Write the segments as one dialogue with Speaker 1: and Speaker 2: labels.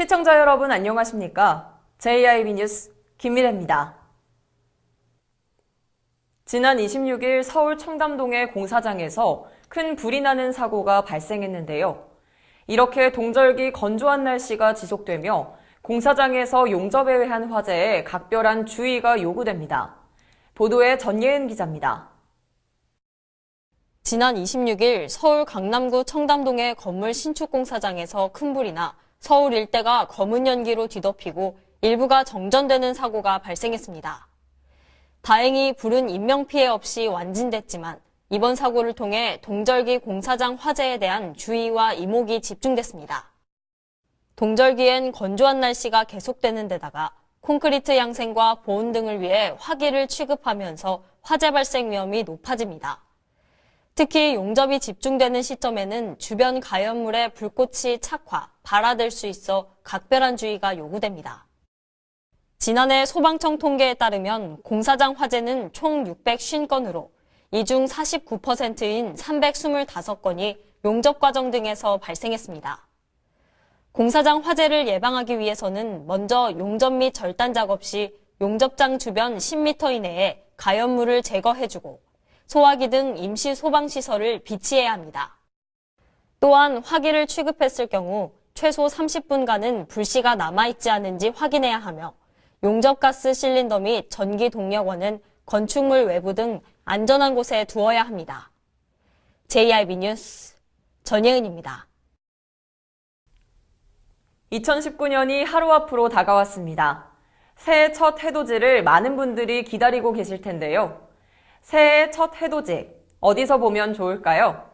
Speaker 1: 시청자 여러분 안녕하십니까? JIB 뉴스 김미래입니다. 지난 26일 서울 청담동의 공사장에서 큰 불이 나는 사고가 발생했는데요. 이렇게 동절기 건조한 날씨가 지속되며 공사장에서 용접에 의한 화재에 각별한 주의가 요구됩니다. 보도에 전예은 기자입니다.
Speaker 2: 지난 26일 서울 강남구 청담동의 건물 신축 공사장에서 큰 불이 나 서울 일대가 검은 연기로 뒤덮이고 일부가 정전되는 사고가 발생했습니다. 다행히 불은 인명피해 없이 완진됐지만 이번 사고를 통해 동절기 공사장 화재에 대한 주의와 이목이 집중됐습니다. 동절기엔 건조한 날씨가 계속되는 데다가 콘크리트 양생과 보온 등을 위해 화기를 취급하면서 화재 발생 위험이 높아집니다. 특히 용접이 집중되는 시점에는 주변 가연물에 불꽃이 착화, 발화될 수 있어 각별한 주의가 요구됩니다. 지난해 소방청 통계에 따르면 공사장 화재는 총 650건으로 이 중 49%인 325건이 용접 과정 등에서 발생했습니다. 공사장 화재를 예방하기 위해서는 먼저 용접 및 절단 작업 시 용접장 주변 10m 이내에 가연물을 제거해주고 소화기 등 임시 소방시설을 비치해야 합니다. 또한 화기를 취급했을 경우 최소 30분간은 불씨가 남아있지 않은지 확인해야 하며 용접가스 실린더 및 전기 동력원은 건축물 외부 등 안전한 곳에 두어야 합니다. JIB 뉴스 전예은입니다.
Speaker 1: 2019년이 하루 앞으로 다가왔습니다. 새해 첫 해돋이를 많은 분들이 기다리고 계실 텐데요. 새해 첫 해돋이, 어디서 보면 좋을까요?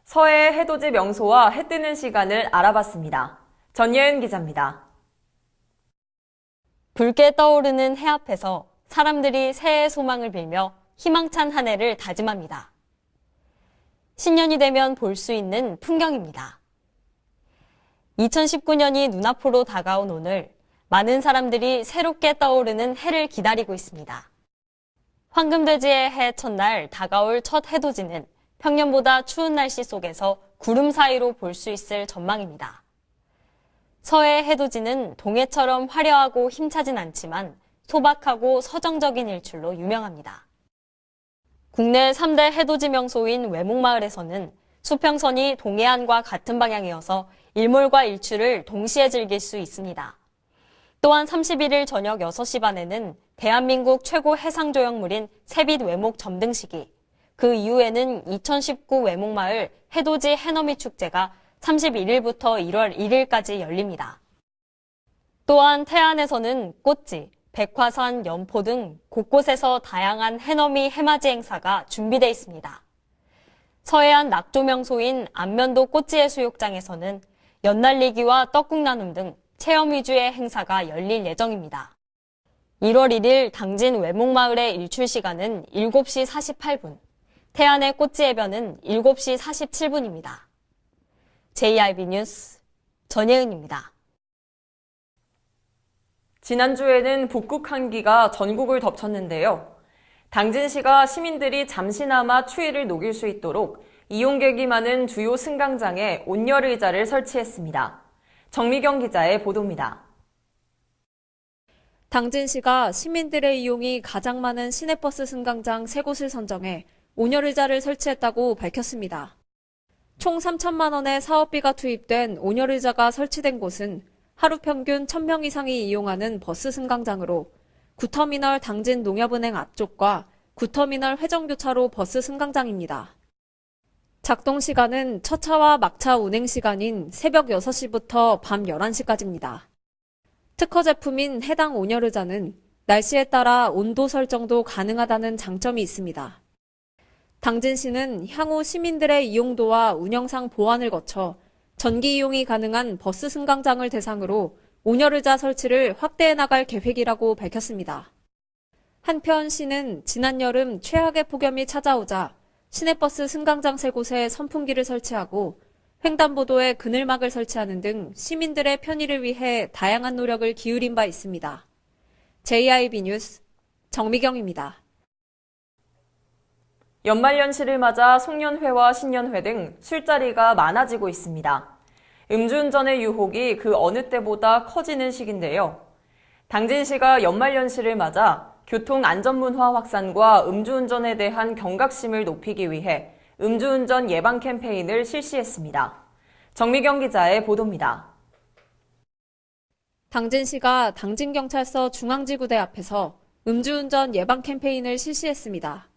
Speaker 1: 서해 해돋이 명소와 해 뜨는 시간을 알아봤습니다. 전예은 기자입니다.
Speaker 2: 붉게 떠오르는 해 앞에서 사람들이 새해 소망을 빌며 희망찬 한 해를 다짐합니다. 신년이 되면 볼 수 있는 풍경입니다. 2019년이 눈앞으로 다가온 오늘, 많은 사람들이 새롭게 떠오르는 해를 기다리고 있습니다. 황금돼지의 해 첫날 다가올 첫 해돋이는 평년보다 추운 날씨 속에서 구름 사이로 볼 수 있을 전망입니다. 서해 해돋이는 동해처럼 화려하고 힘차진 않지만 소박하고 서정적인 일출로 유명합니다. 국내 3대 해돋이 명소인 외목마을에서는 수평선이 동해안과 같은 방향이어서 일몰과 일출을 동시에 즐길 수 있습니다. 또한 31일 저녁 6시 반에는 대한민국 최고 해상조형물인 새빛 외목 점등식이, 그 이후에는 2019 외목마을 해돋이 해넘이 축제가 31일부터 1월 1일까지 열립니다. 또한 태안에서는 꽃지, 백화산, 연포 등 곳곳에서 다양한 해넘이 해맞이 행사가 준비되어 있습니다. 서해안 낙조 명소인 안면도 꽃지해수욕장에서는 연날리기와 떡국 나눔 등 체험 위주의 행사가 열릴 예정입니다. 1월 1일 당진 외목마을의 일출 시간은 7시 48분, 태안의 꽃지해변은 7시 47분입니다. JIB 뉴스 전예은입니다.
Speaker 1: 지난주에는 북극 한기가 전국을 덮쳤는데요. 당진시가 시민들이 잠시나마 추위를 녹일 수 있도록 이용객이 많은 주요 승강장에 온열의자를 설치했습니다. 정미경 기자의 보도입니다.
Speaker 3: 당진시가 시민들의 이용이 가장 많은 시내버스 승강장 3곳을 선정해 온열의자를 설치했다고 밝혔습니다. 총 3천만 원의 사업비가 투입된 온열의자가 설치된 곳은 하루 평균 1,000명 이상이 이용하는 버스 승강장으로 구터미널 당진 농협은행 앞쪽과 구터미널 회전교차로 버스 승강장입니다. 작동 시간은 첫 차와 막차 운행 시간인 새벽 6시부터 밤 11시까지입니다. 특허 제품인 해당 온열의자는 날씨에 따라 온도 설정도 가능하다는 장점이 있습니다. 당진시는 향후 시민들의 이용도와 운영상 보완을 거쳐 전기 이용이 가능한 버스 승강장을 대상으로 온열의자 설치를 확대해 나갈 계획이라고 밝혔습니다. 한편 시는 지난 여름 최악의 폭염이 찾아오자 시내버스 승강장 3곳에 선풍기를 설치하고 횡단보도에 그늘막을 설치하는 등 시민들의 편의를 위해 다양한 노력을 기울인 바 있습니다. JIB 뉴스 정미경입니다.
Speaker 1: 연말연시를 맞아 송년회와 신년회 등 술자리가 많아지고 있습니다. 음주운전의 유혹이 그 어느 때보다 커지는 시기인데요. 당진시가 연말연시를 맞아 교통안전문화 확산과 음주운전에 대한 경각심을 높이기 위해 음주운전 예방 캠페인을 실시했습니다. 정미경 기자의 보도입니다.
Speaker 3: 당진시가 당진경찰서 중앙지구대 앞에서 음주운전 예방 캠페인을 실시했습니다.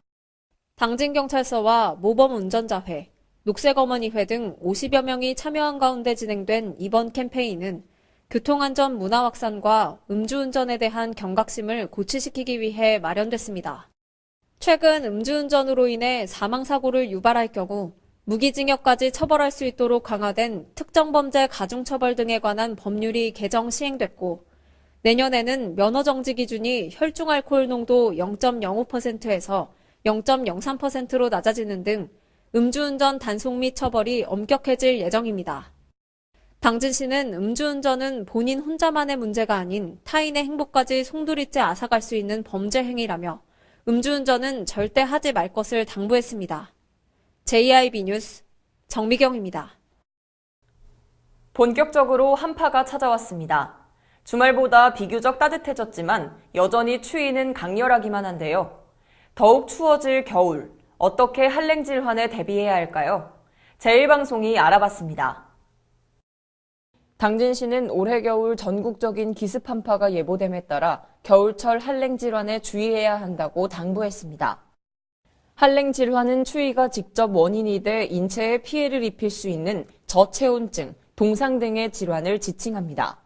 Speaker 3: 당진경찰서와 모범운전자회, 녹색어머니회 등 50여 명이 참여한 가운데 진행된 이번 캠페인은 교통안전 문화 확산과 음주운전에 대한 경각심을 고취시키기 위해 마련됐습니다. 최근 음주운전으로 인해 사망사고를 유발할 경우 무기징역까지 처벌할 수 있도록 강화된 특정범죄 가중처벌 등에 관한 법률이 개정 시행됐고, 내년에는 면허정지 기준이 혈중알코올 농도 0.05%에서 0.03%로 낮아지는 등 음주운전 단속 및 처벌이 엄격해질 예정입니다. 당진시는 음주운전은 본인 혼자만의 문제가 아닌 타인의 행복까지 송두리째 앗아갈 수 있는 범죄 행위라며 음주운전은 절대 하지 말 것을 당부했습니다. JIB 뉴스 정미경입니다.
Speaker 1: 본격적으로 한파가 찾아왔습니다. 주말보다 비교적 따뜻해졌지만 여전히 추위는 강렬하기만 한데요. 더욱 추워질 겨울, 어떻게 한랭질환에 대비해야 할까요? 제1방송이 알아봤습니다. 당진시는 올해 겨울 전국적인 기습 한파가 예보됨에 따라 겨울철 한랭질환에 주의해야 한다고 당부했습니다. 한랭질환은 추위가 직접 원인이 돼 인체에 피해를 입힐 수 있는 저체온증, 동상 등의 질환을 지칭합니다.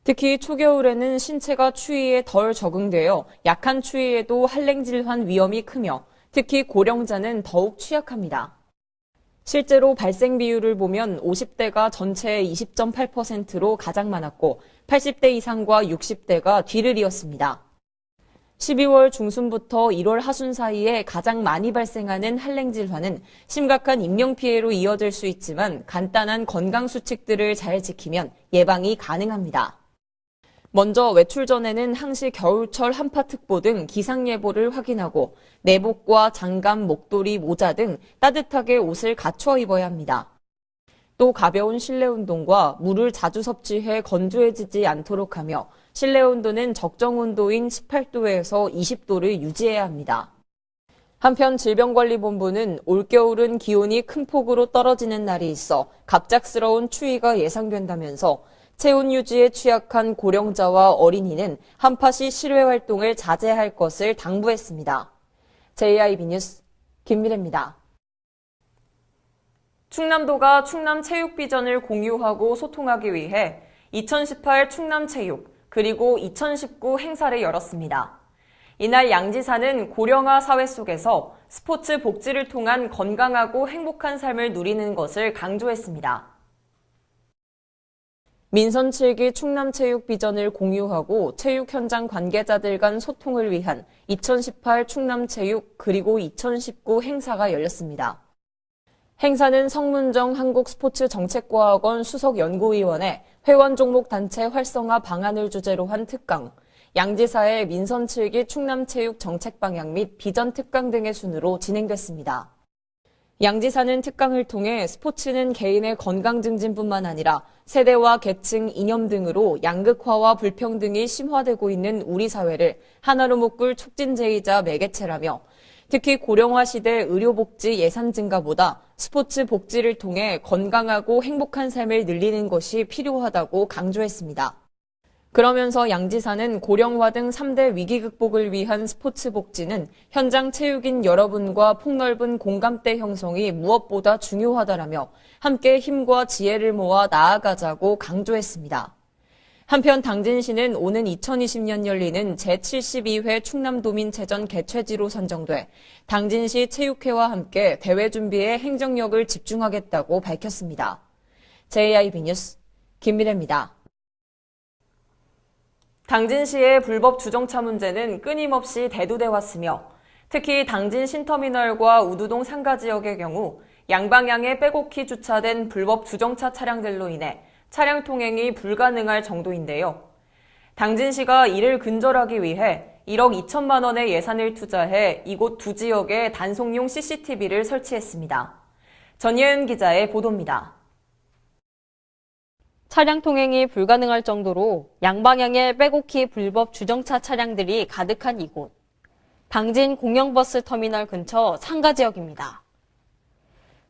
Speaker 1: 특히 초겨울에는 신체가 추위에 덜 적응되어 약한 추위에도 한랭질환 위험이 크며 특히 고령자는 더욱 취약합니다. 실제로 발생 비율을 보면 50대가 전체의 20.8%로 가장 많았고 80대 이상과 60대가 뒤를 이었습니다. 12월 중순부터 1월 하순 사이에 가장 많이 발생하는 한랭질환은 심각한 인명피해로 이어질 수 있지만 간단한 건강수칙들을 잘 지키면 예방이 가능합니다. 먼저 외출 전에는 항시 겨울철 한파특보 등 기상예보를 확인하고 내복과 장갑, 목도리, 모자 등 따뜻하게 옷을 갖춰 입어야 합니다. 또 가벼운 실내 운동과 물을 자주 섭취해 건조해지지 않도록 하며 실내 온도는 적정 온도인 18도에서 20도를 유지해야 합니다. 한편 질병관리본부는 올겨울은 기온이 큰 폭으로 떨어지는 날이 있어 갑작스러운 추위가 예상된다면서 체온 유지에 취약한 고령자와 어린이는 한파 시 실외 활동을 자제할 것을 당부했습니다. JIB 뉴스 김미래입니다. 충남도가 충남체육비전을 공유하고 소통하기 위해 2018 충남체육 그리고 2019 행사를 열었습니다. 이날 양지사는 고령화 사회 속에서 스포츠 복지를 통한 건강하고 행복한 삶을 누리는 것을 강조했습니다. 민선 7기 충남체육 비전을 공유하고 체육 현장 관계자들 간 소통을 위한 2018 충남체육 그리고 2019 행사가 열렸습니다. 행사는 성문정 한국스포츠정책과학원 수석연구위원회 회원 종목 단체 활성화 방안을 주제로 한 특강, 양지사의 민선 7기 충남체육 정책 방향 및 비전 특강 등의 순으로 진행됐습니다. 양지사는 특강을 통해 스포츠는 개인의 건강 증진뿐만 아니라 세대와 계층, 이념 등으로 양극화와 불평등이 심화되고 있는 우리 사회를 하나로 묶을 촉진제이자 매개체라며 특히 고령화 시대 의료복지 예산 증가보다 스포츠 복지를 통해 건강하고 행복한 삶을 늘리는 것이 필요하다고 강조했습니다. 그러면서 양지사는 고령화 등 3대 위기 극복을 위한 스포츠 복지는 현장 체육인 여러분과 폭넓은 공감대 형성이 무엇보다 중요하다라며 함께 힘과 지혜를 모아 나아가자고 강조했습니다. 한편 당진시는 오는 2020년 열리는 제72회 충남도민체전 개최지로 선정돼 당진시 체육회와 함께 대회 준비에 행정력을 집중하겠다고 밝혔습니다. JIB 뉴스 김미래입니다. 당진시의 불법 주정차 문제는 끊임없이 대두돼 왔으며 특히 당진 신터미널과 우두동 상가 지역의 경우 양방향에 빼곡히 주차된 불법 주정차 차량들로 인해 차량 통행이 불가능할 정도인데요. 당진시가 이를 근절하기 위해 1억 2천만 원의 예산을 투자해 이곳 두 지역에 단속용 CCTV를 설치했습니다. 전예은 기자의 보도입니다.
Speaker 2: 차량 통행이 불가능할 정도로 양방향에 빼곡히 불법 주정차 차량들이 가득한 이곳. 당진 공영버스 터미널 근처 상가지역입니다.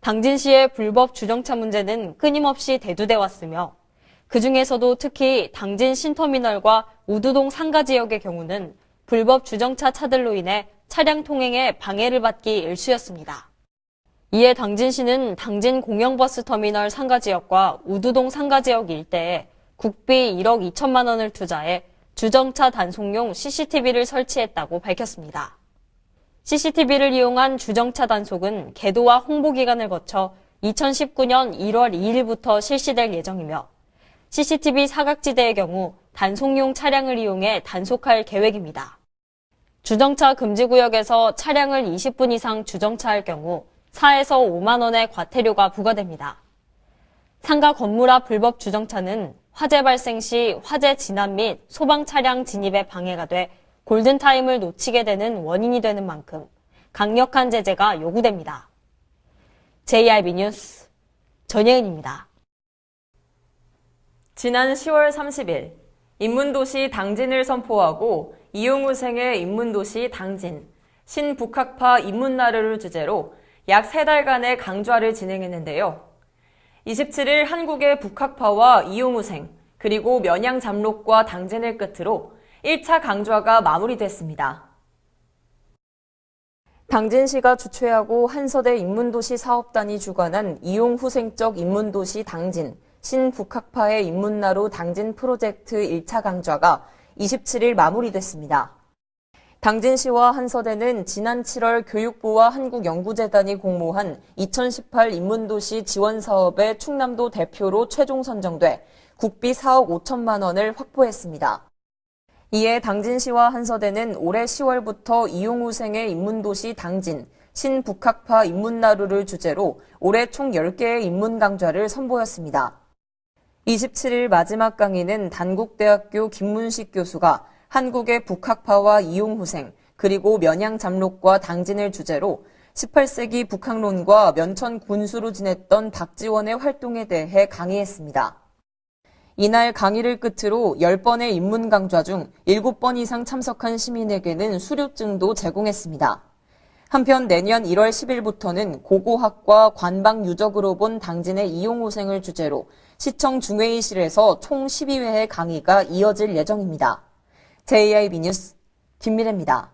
Speaker 2: 당진시의 불법 주정차 문제는 끊임없이 대두돼 왔으며 그 중에서도 특히 당진 신터미널과 우두동 상가지역의 경우는 불법 주정차 차들로 인해 차량 통행에 방해를 받기 일쑤였습니다. 이에 당진시는 당진 공영버스 터미널 상가지역과 우두동 상가지역 일대에 국비 1억 2천만 원을 투자해 주정차 단속용 CCTV를 설치했다고 밝혔습니다. CCTV를 이용한 주정차 단속은 계도와 홍보 기간을 거쳐 2019년 1월 2일부터 실시될 예정이며 CCTV 사각지대의 경우 단속용 차량을 이용해 단속할 계획입니다. 주정차 금지구역에서 차량을 20분 이상 주정차할 경우 4에서 5만 원의 과태료가 부과됩니다. 상가 건물 앞 불법 주정차는 화재 발생 시 화재 진압 및 소방 차량 진입에 방해가 돼 골든타임을 놓치게 되는 원인이 되는 만큼 강력한 제재가 요구됩니다. JRB 뉴스 전예은입니다.
Speaker 1: 지난 10월 30일 인문도시 당진을 선포하고 이용우생의 인문도시 당진, 신북학파 인문나루를 주제로 약 3달간의 강좌를 진행했는데요. 27일 한국의 북학파와 이용우생, 그리고 면양 잠록과 당진을 끝으로 1차 강좌가 마무리됐습니다. 당진시가 주최하고 한서대 인문도시 사업단이 주관한 이용후생적 인문도시 당진, 신북학파의 인문나루 당진 프로젝트 1차 강좌가 27일 마무리됐습니다. 당진시와 한서대는 지난 7월 교육부와 한국연구재단이 공모한 2018 인문도시 지원사업의 충남도 대표로 최종 선정돼 국비 4억 5천만 원을 확보했습니다. 이에 당진시와 한서대는 올해 10월부터 이용후생의 인문도시 당진, 신북학파 인문나루를 주제로 올해 총 10개의 인문 강좌를 선보였습니다. 27일 마지막 강의는 단국대학교 김문식 교수가 한국의 북학파와 이용후생, 그리고 면양잠록과 당진을 주제로 18세기 북학론과 면천 군수로 지냈던 박지원의 활동에 대해 강의했습니다. 이날 강의를 끝으로 10번의 인문 강좌 중 7번 이상 참석한 시민에게는 수료증도 제공했습니다. 한편 내년 1월 10일부터는 고고학과 관방 유적으로 본 당진의 이용후생을 주제로 시청 중회의실에서 총 12회의 강의가 이어질 예정입니다. JIB 뉴스 김미래입니다.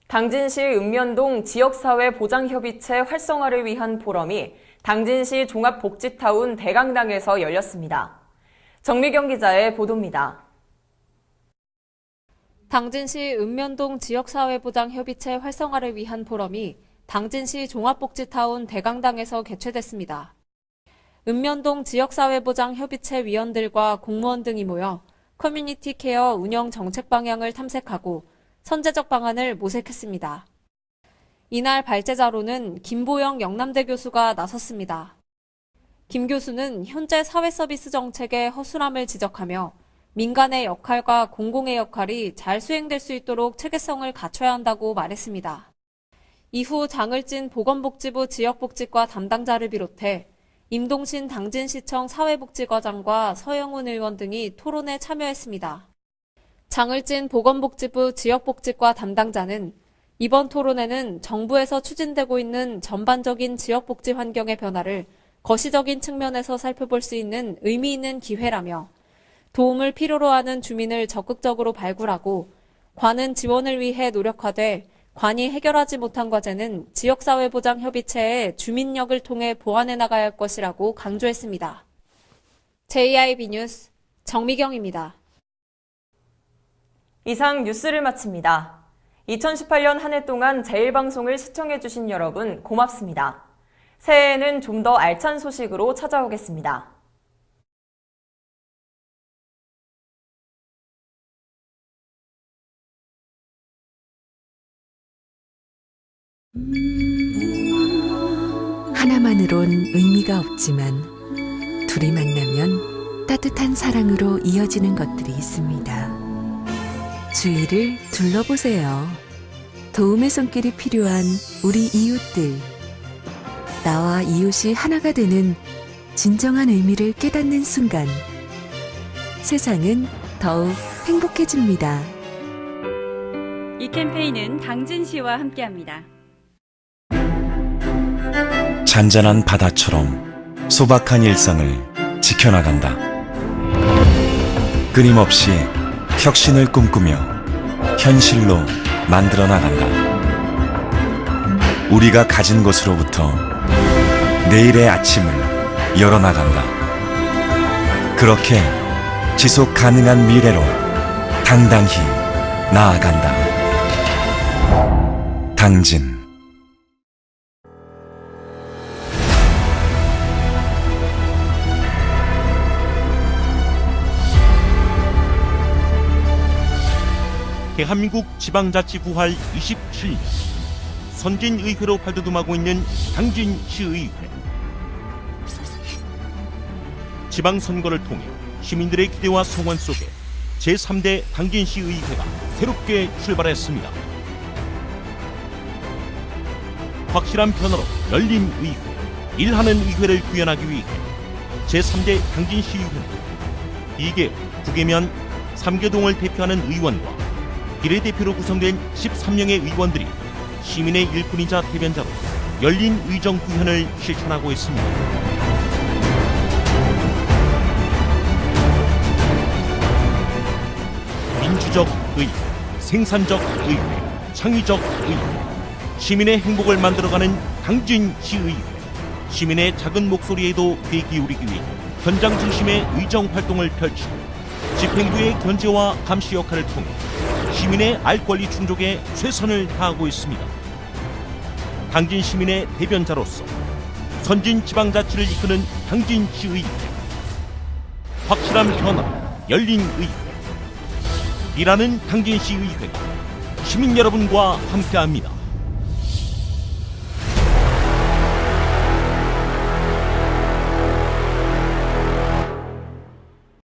Speaker 1: 당진시 읍면동 지역사회 보장협의체 활성화를 위한 포럼이 당진시 종합복지타운 대강당에서 열렸습니다. 정미경 기자의 보도입니다.
Speaker 3: 당진시 읍면동 지역사회보장협의체 활성화를 위한 포럼이 당진시 종합복지타운 대강당에서 개최됐습니다. 읍면동 지역사회보장협의체 위원들과 공무원 등이 모여 커뮤니티 케어 운영 정책 방향을 탐색하고 선제적 방안을 모색했습니다. 이날 발제자로는 김보영 영남대 교수가 나섰습니다. 김 교수는 현재 사회서비스 정책의 허술함을 지적하며 민간의 역할과 공공의 역할이 잘 수행될 수 있도록 체계성을 갖춰야 한다고 말했습니다. 이후 장을진 보건복지부 지역복지과 담당자를 비롯해 임동신 당진시청 사회복지과장과 서영훈 의원 등이 토론에 참여했습니다. 장을진 보건복지부 지역복지과 담당자는 이번 토론회는 정부에서 추진되고 있는 전반적인 지역복지 환경의 변화를 거시적인 측면에서 살펴볼 수 있는 의미 있는 기회라며 도움을 필요로 하는 주민을 적극적으로 발굴하고 관은 지원을 위해 노력하되 관이 해결하지 못한 과제는 지역사회보장협의체의 주민력을 통해 보완해 나가야 할 것이라고 강조했습니다. JIB 뉴스 정미경입니다.
Speaker 1: 이상 뉴스를 마칩니다. 2018년 한 해 동안 제일방송을 시청해주신 여러분 고맙습니다. 새해에는 좀 더 알찬 소식으로 찾아오겠습니다.
Speaker 4: 하나만으론 의미가 없지만 둘이 만나면 따뜻한 사랑으로 이어지는 것들이 있습니다. 주위를 둘러보세요. 도움의 손길이 필요한 우리 이웃들. 나와 이웃이 하나가 되는 진정한 의미를 깨닫는 순간, 세상은 더욱 행복해집니다.
Speaker 5: 이 캠페인은 당진시와 함께합니다.
Speaker 6: 잔잔한 바다처럼 소박한 일상을 지켜나간다. 끊임없이 혁신을 꿈꾸며 현실로 만들어 나간다. 우리가 가진 것으로부터 내일의 아침을 열어나간다. 그렇게 지속 가능한 미래로 당당히 나아간다. 당진.
Speaker 7: 대한민국 지방자치 부활 27년 선진의회로 발돋움하고 있는 당진시의회. 지방선거를 통해 시민들의 기대와 소원 속에 제3대 당진시의회가 새롭게 출발했습니다. 확실한 변화로 열린 의회, 일하는 의회를 구현하기 위해 제3대 당진시의회는 2개 부계면 3개동을 대표하는 의원과 비례대표로 구성된 13명의 의원들이 시민의 일꾼이자 대변자로 열린 의정 구현을 실천하고 있습니다. 민주적 의회, 생산적 의회, 창의적 의회, 시민의 행복을 만들어가는 당진시의회, 시민의 작은 목소리에도 귀 기울이기 위해 현장 중심의 의정 활동을 펼치고 집행부의 견제와 감시 역할을 통해 시민의 알 권리 충족에 최선을 다하고 있습니다. 당진 시민의 대변자로서 선진 지방자치를 이끄는 당진시의회. 확실한 변화, 열린 의회. 일하는 당진시의회가 시민 여러분과 함께합니다.